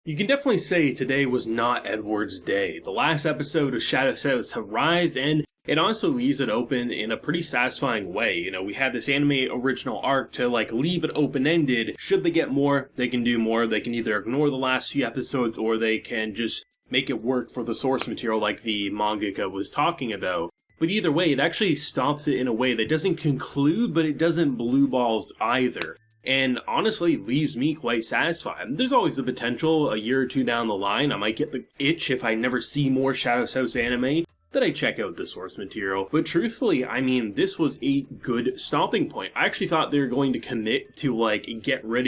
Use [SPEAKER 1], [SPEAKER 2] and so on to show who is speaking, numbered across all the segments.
[SPEAKER 1] You can definitely say today was not Edward's day. The last episode of Shadow's House arrives, and it also leaves it open in a pretty satisfying way. We had this anime original arc to leave it open-ended. Should they get more, they can do more. They can either ignore the last few episodes, or they can just make it work for the source material like the mangaka was talking about. But either way, it actually stops it in a way that doesn't conclude, but it doesn't blue balls either. And honestly, leaves me quite satisfied. There's always the potential, a year or two down the line, I might get the itch if I never see more Shadow's House anime, that I check out the source material. But truthfully, this was a good stopping point. I actually thought they were going to commit to get rid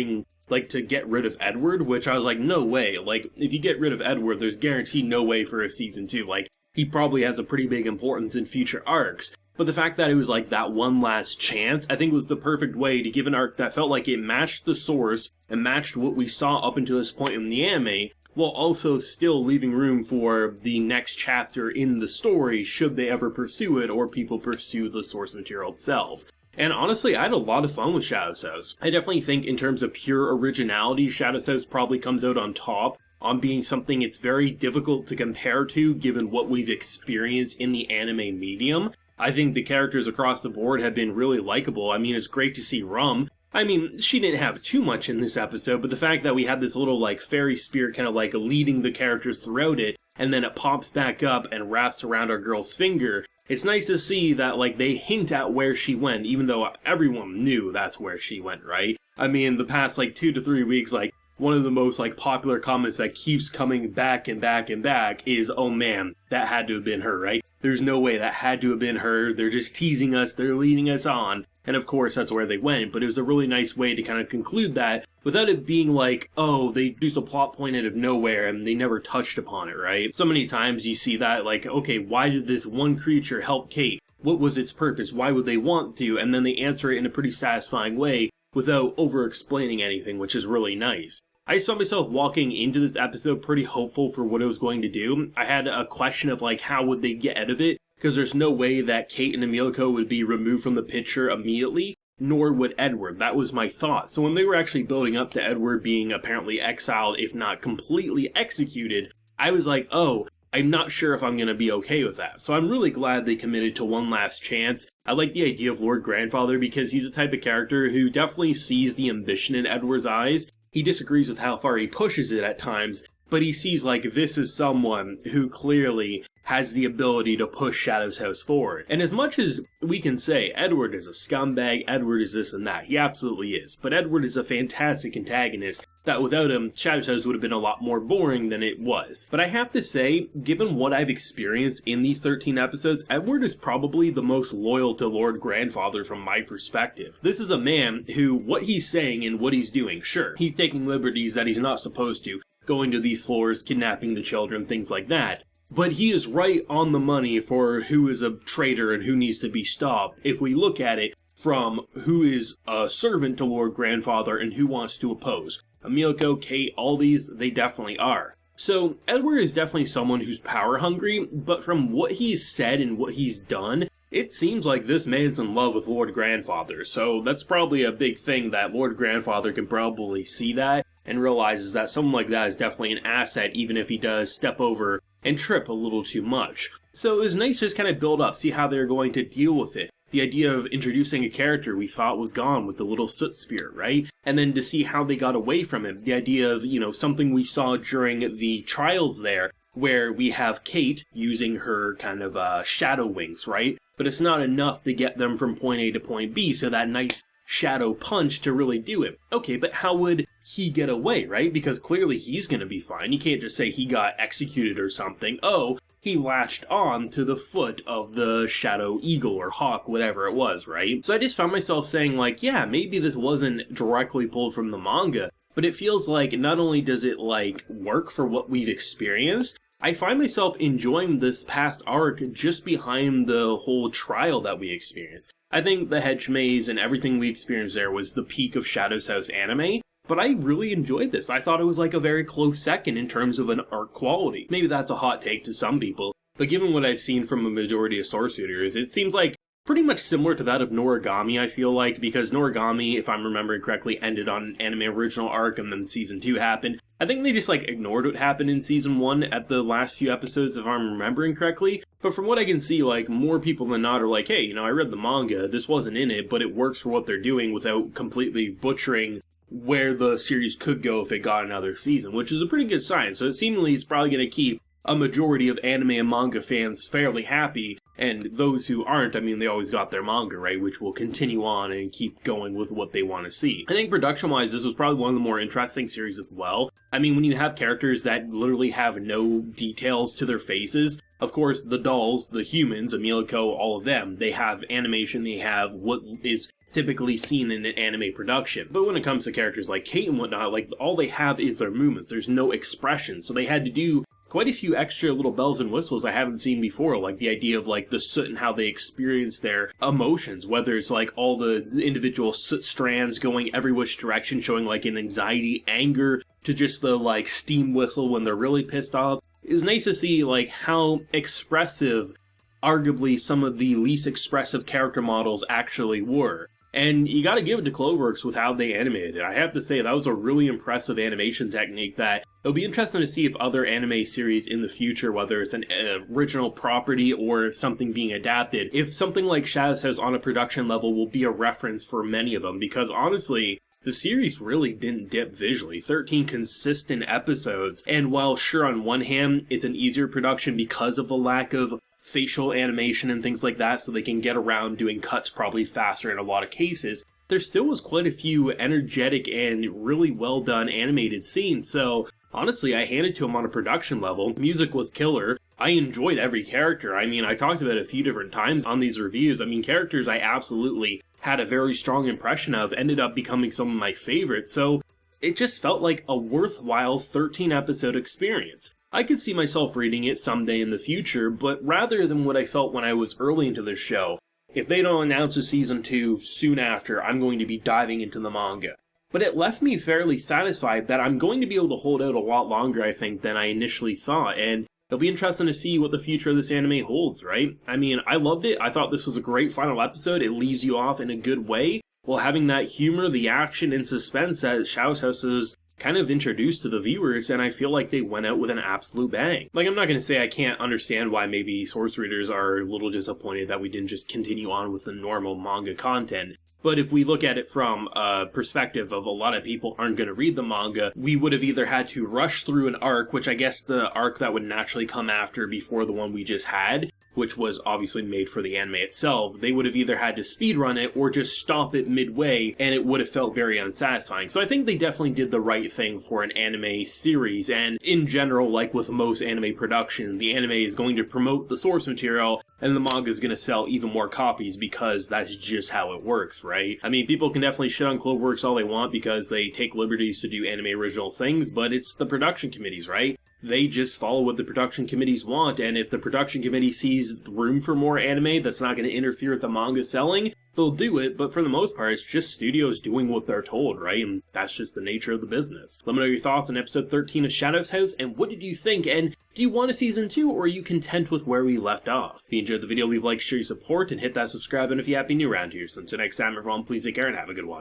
[SPEAKER 1] of Edward, which I was like, no way. If you get rid of Edward, there's guaranteed no way for a season 2. He probably has a pretty big importance in future arcs. But the fact that it was that one last chance, I think was the perfect way to give an arc that felt like it matched the source and matched what we saw up until this point in the anime, while also still leaving room for the next chapter in the story should they ever pursue it or people pursue the source material itself. And honestly, I had a lot of fun with Shadow's House. I definitely think in terms of pure originality, Shadow's House probably comes out on top, on being something it's very difficult to compare to given what we've experienced in the anime medium. I think the characters across the board have been really likable. It's great to see Rum. She didn't have too much in this episode, but the fact that we had this little fairy spirit kind of leading the characters throughout it, and then it pops back up and wraps around our girl's finger, it's nice to see that they hint at where she went, even though everyone knew that's where she went, right? The past 2 to 3 weeks, one of the most popular comments that keeps coming back and back and back is, oh man, that had to have been her, right? There's no way that had to have been her. They're just teasing us. They're leading us on. And of course, that's where they went. But it was a really nice way to kind of conclude that without it being oh, they just a plot point out of nowhere and they never touched upon it, right? So many times you see that okay, why did this one creature help Kate? What was its purpose? Why would they want to? And then they answer it in a pretty satisfying way without over-explaining anything, which is really nice. I just found myself walking into this episode pretty hopeful for what it was going to do. I had a question of how would they get out of it? Because there's no way that Kate and Emilico would be removed from the picture immediately, nor would Edward. That was my thought. So when they were actually building up to Edward being apparently exiled, if not completely executed, I was oh, I'm not sure if I'm going to be okay with that. So I'm really glad they committed to one last chance. I like the idea of Lord Grandfather because he's the type of character who definitely sees the ambition in Edward's eyes. He disagrees with how far he pushes it at times, but he sees this is someone who clearly has the ability to push Shadow's House forward. And as much as we can say Edward is a scumbag, Edward is this and that, he absolutely is. But Edward is a fantastic antagonist that without him, Shadow's House would have been a lot more boring than it was. But I have to say, given what I've experienced in these 13 episodes, Edward is probably the most loyal to Lord Grandfather from my perspective. This is a man who, what he's saying and what he's doing, sure, he's taking liberties that he's not supposed to, going to these floors, kidnapping the children, things like that. But he is right on the money for who is a traitor and who needs to be stopped if we look at it from who is a servant to Lord Grandfather and who wants to oppose. Emilico, Kate, all these, they definitely are. So Edward is definitely someone who's power hungry, but from what he's said and what he's done, it seems like this man's in love with Lord Grandfather. So that's probably a big thing that Lord Grandfather can probably see that and realizes that someone like that is definitely an asset even if he does step over and trip a little too much. So it was nice to just kind of build up, see how they're going to deal with it. The idea of introducing a character we thought was gone with the little soot spirit, right? And then to see how they got away from him. The idea of, something we saw during the trials there, where we have Kate using her kind of shadow wings, right? But it's not enough to get them from point A to point B, so that nice shadow punch to really do it. Okay, but how would he get away, right? Because clearly he's going to be fine. You can't just say he got executed or something. Oh, he latched on to the foot of the shadow eagle or hawk, whatever it was, right? So I just found myself saying yeah, maybe this wasn't directly pulled from the manga, but it feels like not only does it work for what we've experienced, I find myself enjoying this past arc just behind the whole trial that we experienced. I think the hedge maze and everything we experienced there was the peak of Shadow's House anime, but I really enjoyed this. I thought it was a very close second in terms of an art quality. Maybe that's a hot take to some people, but given what I've seen from a majority of source readers, it seems pretty much similar to that of Noragami, I feel like, because Noragami, if I'm remembering correctly, ended on an anime original arc and then season 2 happened. I think they just like ignored what happened in season 1 at the last few episodes, if I'm remembering correctly. But from what I can see, like, more people than not are like, hey, you know, I read the manga, this wasn't in it, but it works for what they're doing without completely butchering where the series could go if it got another season, which is a pretty good sign. So it seemingly is probably going to keep a majority of anime and manga fans fairly happy, and those who aren't, I mean, they always got their manga, right, which will continue on and keep going with what they want to see. I think production-wise, this was probably one of the more interesting series as well. I mean, when you have characters that literally have no details to their faces, of course, the dolls, the humans, Emilico, all of them, they have animation, they have what is typically seen in an anime production. But when it comes to characters like Kate and whatnot, like, all they have is their movements. There's no expression, so they had to do quite a few extra little bells and whistles I haven't seen before, like the idea of like the soot and how they experience their emotions, whether it's like all the individual soot strands going every which direction, showing like an anxiety, anger, to just the like steam whistle when they're really pissed off. It's nice to see like how expressive arguably some of the least expressive character models actually were. And you gotta give it to Cloverworks with how they animated it. I have to say, that was a really impressive animation technique that it'll be interesting to see if other anime series in the future, whether it's an original property or something being adapted, if something like Shadow's House on a production level will be a reference for many of them, because honestly, the series really didn't dip visually. 13 consistent episodes, and while sure on one hand, it's an easier production because of the lack of facial animation and things like that, so they can get around doing cuts probably faster in a lot of cases, there still was quite a few energetic and really well done animated scenes. So honestly, I handed to them on a production level. Music was killer. I enjoyed every character. I mean, I talked about it a few different times on these reviews. I mean, characters I absolutely had a very strong impression of ended up becoming some of my favorites. So it just felt like a worthwhile 13 episode experience. I could see myself reading it someday in the future, but rather than what I felt when I was early into this show, if they don't announce a season 2 soon after, I'm going to be diving into the manga. But it left me fairly satisfied that I'm going to be able to hold out a lot longer, I think, than I initially thought, and it'll be interesting to see what the future of this anime holds, right? I mean, I loved it. I thought this was a great final episode. It leaves you off in a good way, while having that humor, the action, and suspense that Shadow's House is kind of introduced to the viewers, and I feel like they went out with an absolute bang. Like, I'm not going to say I can't understand why maybe source readers are a little disappointed that we didn't just continue on with the normal manga content. But if we look at it from a perspective of a lot of people aren't going to read the manga, we would have either had to rush through an arc, which I guess the arc that would naturally come after before the one we just had, which was obviously made for the anime itself, they would have either had to speedrun it or just stop it midway, and it would have felt very unsatisfying. So I think they definitely did the right thing for an anime series, and in general, like with most anime production, the anime is going to promote the source material, and the manga is going to sell even more copies because that's just how it works, right? I mean, people can definitely shit on Cloverworks all they want because they take liberties to do anime original things, but it's the production committees, right? They just follow what the production committees want, and if the production committee sees room for more anime that's not going to interfere with the manga selling, they'll do it, but for the most part, it's just studios doing what they're told, right? And that's just the nature of the business. Let me know your thoughts on episode 13 of Shadow's House, and what did you think, and do you want a season 2, or are you content with where we left off? If you enjoyed the video, leave a like, share your support, and hit that subscribe button if you're happy new around here. So until next time, everyone, please take care and have a good one.